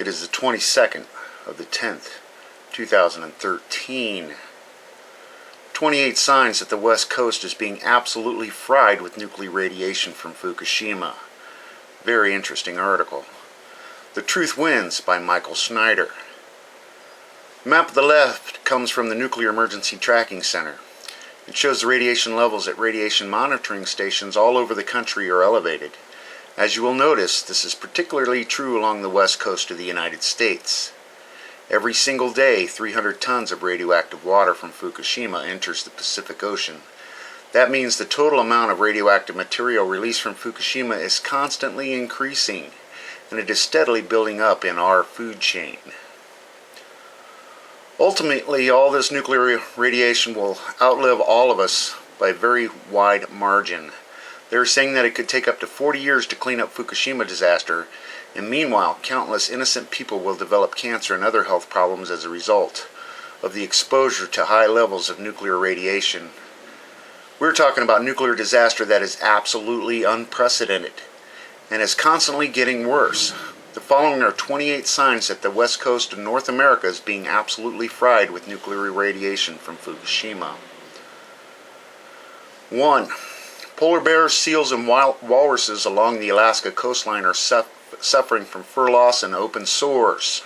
It is the 22nd of the 10th, 2013. 28 signs that the West Coast is being absolutely fried with nuclear radiation from Fukushima. Very interesting article. The Truth Wins by Michael Snyder. The map on the left comes from the Nuclear Emergency Tracking Center. It shows the radiation levels at radiation monitoring stations all over the country are elevated. As you will notice, this is particularly true along the west coast of the United States. Every single day, 300 tons of radioactive water from Fukushima enters the Pacific Ocean. That means the total amount of radioactive material released from Fukushima is constantly increasing, and it is steadily building up in our food chain. Ultimately, all this nuclear radiation will outlive all of us by a very wide margin. They're saying that it could take up to 40 years to clean up Fukushima disaster, and meanwhile, countless innocent people will develop cancer and other health problems as a result of the exposure to high levels of nuclear radiation. We're talking about nuclear disaster that is absolutely unprecedented and is constantly getting worse. The following are 28 signs that the west coast of North America is being absolutely fried with nuclear radiation from Fukushima. 1. Polar bears, seals, and walruses along the Alaska coastline are suffering from fur loss and open sores.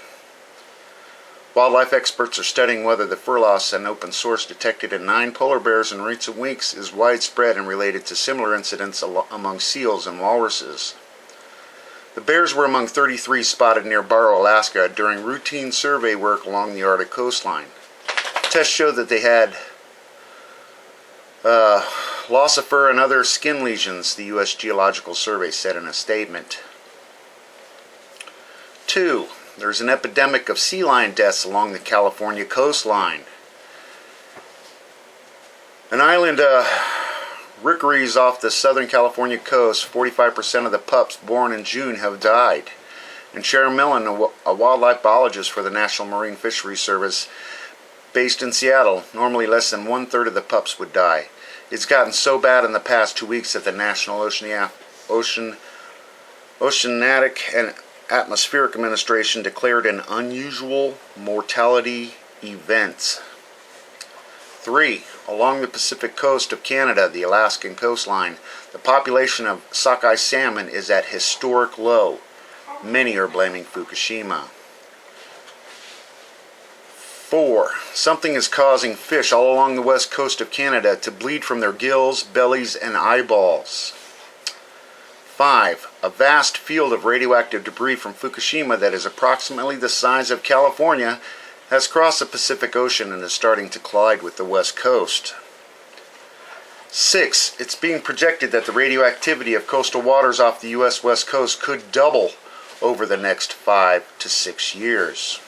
Wildlife experts are studying whether the fur loss and open sores detected in 9 polar bears in recent weeks is widespread and related to similar incidents among seals and walruses. The bears were among 33 spotted near Barrow, Alaska during routine survey work along the Arctic coastline. Tests showed that they had loss of fur and other skin lesions, the U.S. Geological Survey said in a statement. 2. There's an epidemic of sea lion deaths along the California coastline. An island, Rickaries off the southern California coast, 45% of the pups born in June have died. And Sharon Millen, a wildlife biologist for the National Marine Fisheries Service based in Seattle, normally less than 1/3 of the pups would die. It's gotten so bad in the past 2 weeks that the National Oceanic and Atmospheric Administration declared an unusual mortality event. 3. Along the Pacific coast of Canada, the Alaskan coastline, the population of sockeye salmon is at historic low. Many are blaming Fukushima. 4. Something is causing fish all along the west coast of Canada to bleed from their gills, bellies, and eyeballs. 5. A vast field of radioactive debris from Fukushima that is approximately the size of California has crossed the Pacific Ocean and is starting to collide with the west coast. 6. It's being projected that the radioactivity of coastal waters off the U.S. west coast could double over the next 5 to 6 years.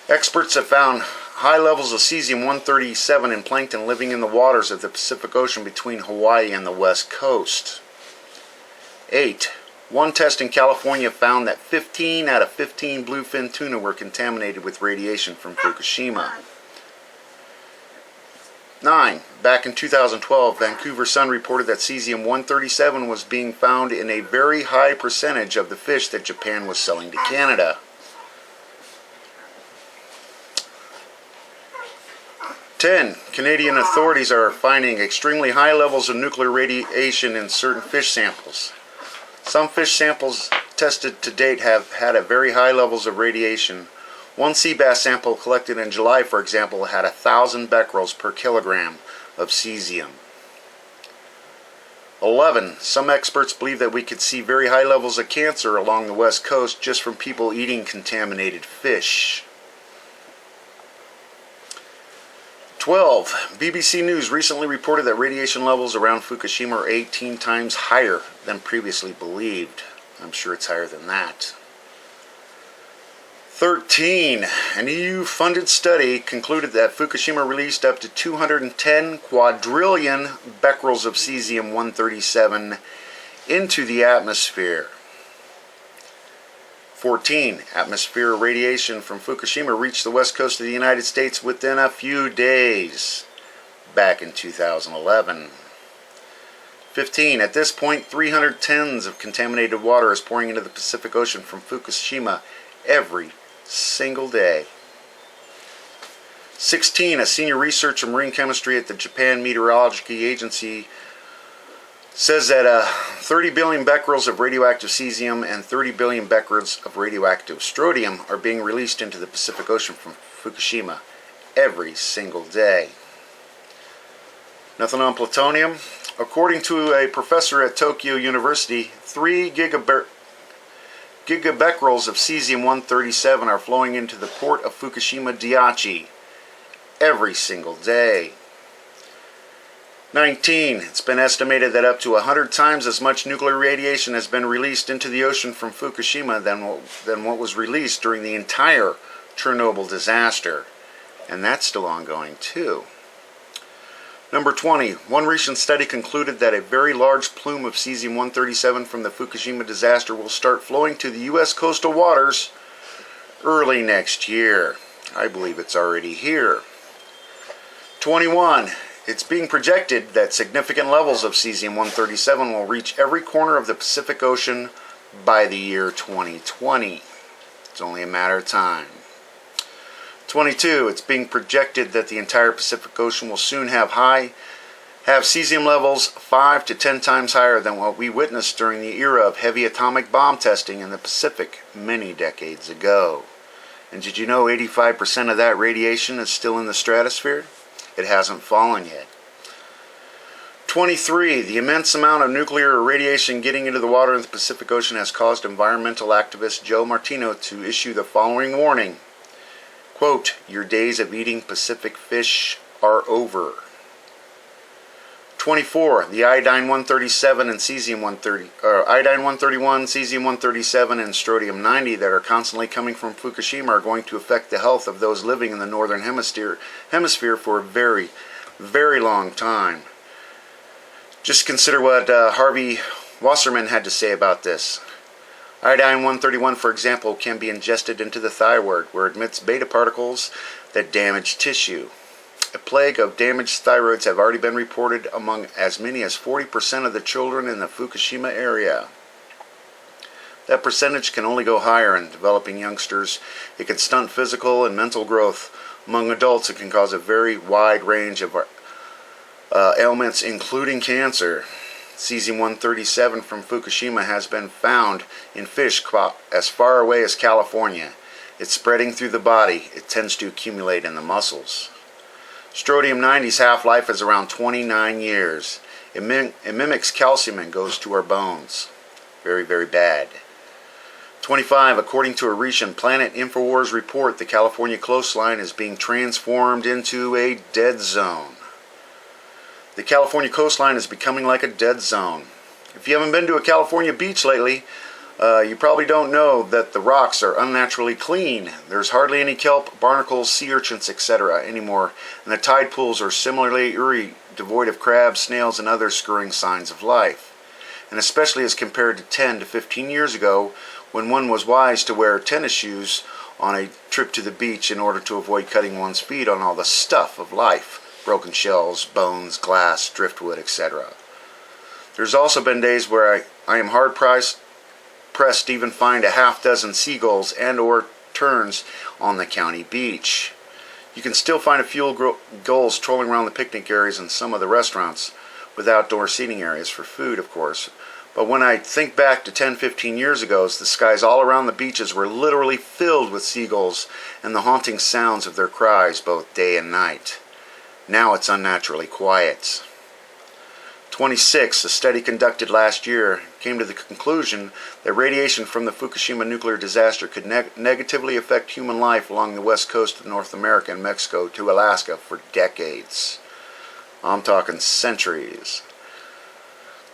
Experts have found high levels of cesium-137 in plankton living in the waters of the Pacific Ocean between Hawaii and the west coast. 8. One test in California found that 15 out of 15 bluefin tuna were contaminated with radiation from Fukushima. 9. Back in 2012, Vancouver Sun reported that cesium-137 was being found in a very high percentage of the fish that Japan was selling to Canada. 10. Canadian authorities are finding extremely high levels of nuclear radiation in certain fish samples. Some fish samples tested to date have had very high levels of radiation. One sea bass sample collected in July, for example, had 1,000 becquerels per kilogram of cesium. 11. Some experts believe that we could see very high levels of cancer along the west coast just from people eating contaminated fish. 12. BBC News recently reported that radiation levels around Fukushima are 18 times higher than previously believed. I'm sure it's higher than that. 13. An EU-funded study concluded that Fukushima released up to 210 quadrillion becquerels of cesium-137 into the atmosphere. 14. Atmospheric radiation from Fukushima reached the west coast of the United States within a few days, back in 2011. 15. At this point, 300 tons of contaminated water is pouring into the Pacific Ocean from Fukushima every single day. 16. A senior researcher in marine chemistry at the Japan Meteorology Agency says that 30 billion becquerels of radioactive cesium and 30 billion becquerels of radioactive strontium are being released into the Pacific Ocean from Fukushima every single day. Nothing on plutonium. According to a professor at Tokyo University, 3 gigabecquerels of cesium-137 are flowing into the port of Fukushima Daiichi every single day. 19. It's been estimated that up to 100 times as much nuclear radiation has been released into the ocean from Fukushima than what was released during the entire Chernobyl disaster. And that's still ongoing too. Number 20. One recent study concluded that a very large plume of cesium-137 from the Fukushima disaster will start flowing to the U.S. coastal waters early next year. I believe it's already here. 21. It's being projected that significant levels of cesium-137 will reach every corner of the Pacific Ocean by the year 2020. It's only a matter of time. 22. It's being projected that the entire Pacific Ocean will soon have cesium levels 5 to 10 times higher than what we witnessed during the era of heavy atomic bomb testing in the Pacific many decades ago. And did you know 85% of that radiation is still in the stratosphere? It hasn't fallen yet. 23. The immense amount of nuclear radiation getting into the water in the Pacific Ocean has caused environmental activist Joe Martino to issue the following warning. Quote, "Your days of eating Pacific fish are over." 24. The iodine-137 and iodine-131, cesium-137, and strontium-90 that are constantly coming from Fukushima are going to affect the health of those living in the northern hemisphere for a very, very long time. Just consider what Harvey Wasserman had to say about this. Iodine-131, for example, can be ingested into the thyroid, where it emits beta particles that damage tissue. A plague of damaged thyroids have already been reported among as many as 40% of the children in the Fukushima area. That percentage can only go higher in developing youngsters. It can stunt physical and mental growth. Among adults, it can cause a very wide range of ailments, including cancer. Cesium-137 from Fukushima has been found in fish caught as far away as California. It's spreading through the body. It tends to accumulate in the muscles. Strontium-90's half-life is around 29 years. It mimics calcium and goes to our bones. Very, very bad. 25. According to a recent Planet InfoWars report, the California coastline is being transformed into a dead zone. The California coastline is becoming like a dead zone. If you haven't been to a California beach lately, you probably don't know that the rocks are unnaturally clean. There's hardly any kelp, barnacles, sea urchins, etc. anymore, and the tide pools are similarly eerie, devoid of crabs, snails, and other scurrying signs of life. And especially as compared to 10 to 15 years ago, when one was wise to wear tennis shoes on a trip to the beach in order to avoid cutting one's feet on all the stuff of life. Broken shells, bones, glass, driftwood, etc. There's also been days where I am hard-pressed to even find a half-dozen seagulls and or terns on the county beach. You can still find a few gulls trolling around the picnic areas and some of the restaurants, with outdoor seating areas for food, of course. But when I think back to 10-15 years ago, the skies all around the beaches were literally filled with seagulls and the haunting sounds of their cries both day and night. Now it's unnaturally quiet. 26. A study conducted last year came to the conclusion that radiation from the Fukushima nuclear disaster could negatively affect human life along the west coast of North America and Mexico to Alaska for decades. I'm talking centuries.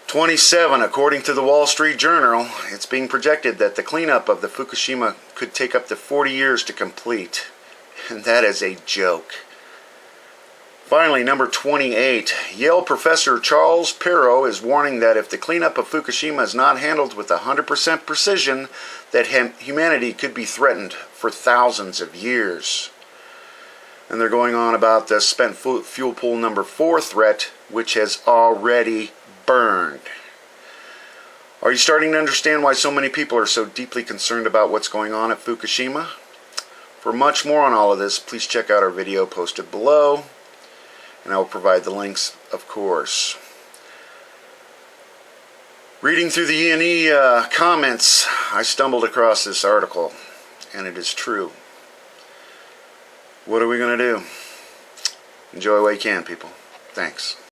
27. According to the Wall Street Journal, it's being projected that the cleanup of the Fukushima could take up to 40 years to complete. And that is a joke. Finally, number 28. Yale professor Charles Perrow is warning that if the cleanup of Fukushima is not handled with 100% precision, that humanity could be threatened for thousands of years. And they're going on about the spent fuel pool number 4 threat, which has already burned. Are you starting to understand why so many people are so deeply concerned about what's going on at Fukushima? For much more on all of this, please check out our video posted below, and I will provide the links, of course. Reading through the E&E comments, I stumbled across this article, and it is true. What are we going to do? Enjoy while you can, people. Thanks.